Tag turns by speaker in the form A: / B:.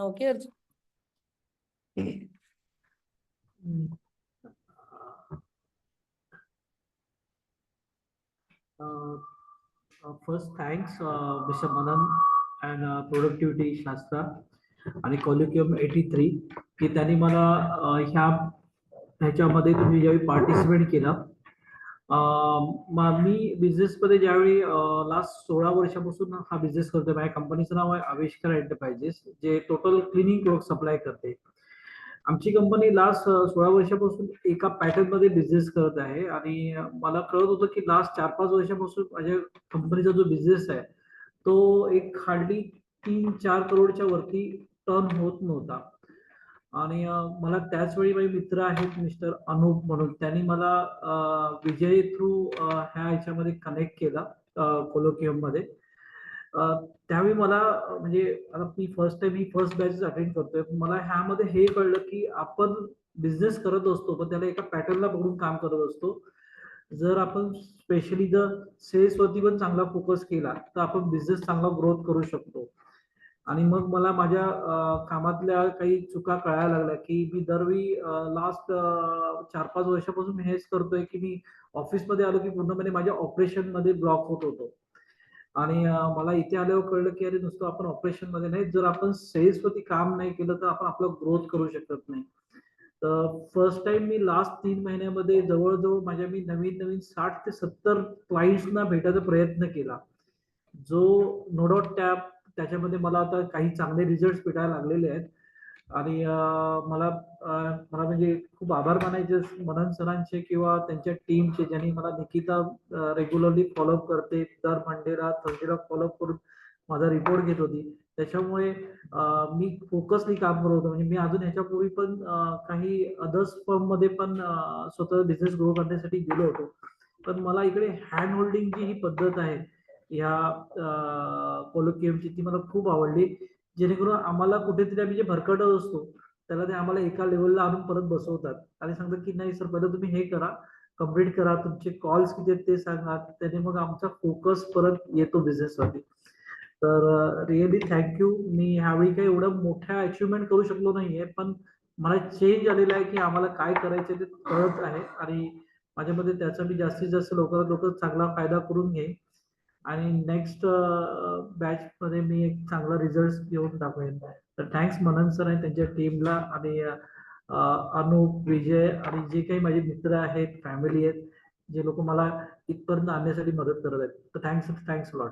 A: Okay Arjun.
B: First, thanks, Mr. Manan and Productivity Shastra आणि Colloquium 83 की त्यांनी मला ह्याच्यामध्ये तुम्ही ज्यावेळी पार्टिसिपेट केलं. मी बिझनेसमध्ये ज्यावेळी लास्ट 16 वर्षापासून हा बिझनेस करतोय. माझ्या कंपनीचं नाव आहे आविष्कार एंटरप्राइजेस, जे टोटल क्लिनिंग प्रोडक्ट सप्लाय करते. आमची कंपनी लास्ट 16 वर्षापासून एका पॅटर्न मध्ये बिझनेस करत आहे आणि मला कळत होतं की लास्ट 4-5 वर्षापासून माझ्या कंपनीचा जो बिझनेस आहे तो एक हार्डली 3-4 करोडच्या वरती टर्न होत नव्हता. आणि मला त्याच वेळी माझे मित्र आहेत मिस्टर अनूप म्हणून, त्यांनी मला विजय थ्रू ह्या ह्याच्यामध्ये कनेक्ट केला कोलोकियम मध्ये. त्यावेळी मला म्हणजे आता मी फर्स्ट बॅच अटेंड करतोय. मला ह्यामध्ये हे कळलं की आपण बिझनेस करत असतो पण त्याला एका पॅटर्नला बघून काम करत असतो. जर आपण स्पेशली जर सेल्स वरती पण चांगला फोकस केला तर आपण बिझनेस चांगला ग्रोथ करू शकतो. आणि मग मला माझ्या कामातल्या काही चुका कळायला लागल्या की मी दरवेळी लास्ट 4-5 वर्षापासून मी हेच करतोय की मी ऑफिसमध्ये आलो की पूर्णपणे माझ्या ऑपरेशन मध्ये ब्लॉक होत होतो. आणि मला इथे आल्यावर कळलं की अरे नुसतं आपण ऑपरेशन मध्ये नाही, जर आपण सेल्स वरती काम नाही केलं तर आपण आपलं ग्रोथ करू शकत नाही. तर फर्स्ट टाइम मी लास्ट 3 महिन्यामध्ये जवळजवळ मी नवीन नवीन 60 ते 70 क्लायंट्सना भेटायचा प्रयत्न केला. जो नो डाऊट त्याच्यामध्ये मला आता काही चांगले रिझल्ट भेटायला लागलेले आहेत. आणि मला म्हणजे खूप आभार मानायचे मनन सरांचे किंवा त्यांच्या टीमचे, ज्यांनी मला निकिता रेग्युलरली फॉलोअप करते, दर मंडेला थर्सडेला फॉलोअप करून माझा रिपोर्ट घेत होती. त्याच्यामुळे मी फोकसली काम करत होतो. म्हणजे मी अजून ह्याच्यापूर्वी पण काही अदर्स फर्म मध्ये पण स्वतः बिझनेस ग्रो करण्यासाठी गेलो होतो. पण मला इकडे हँड होल्डिंगची ही पद्धत आहे ह्या कोलोकियमची, ती मला खूप आवडली. जेणेकरून आम्हाला कुठेतरी आम्ही जे भरकटत असतो त्याला ते आम्हाला एका लेवलला आणून परत बसवतात आणि सांगतात की नाही सर, पहिलं तुम्ही हे करा, कम्प्लीट करा, तुमचे कॉल्स किती आहेत ते सांगा, त्याने मग आमचा फोकस परत येतो बिझनेसवरती. तर रिअली थँक्यू. मी ह्यावेळी काही एवढं मोठ्या अचिव्हमेंट करू शकलो नाहीये, पण मला चेंज आलेला आहे की आम्हाला काय करायचं ते कळत आहे आणि माझ्यामध्ये त्याचा मी जास्तीत जास्त लवकरात चांगला फायदा करून घेईन आणि नेक्स्ट बॅच मध्ये मी एक चांगला रिझल्ट घेऊन दाखवेन. तर थँक्स मनन सर आणि त्यांच्या टीमला आणि अनुप, विजय आणि जे काही माझे मित्र आहेत, फॅमिली आहेत, जे लोक मला इथपर्यंत आणण्यासाठी मदत करत आहेत. तर थँक्स लॉट.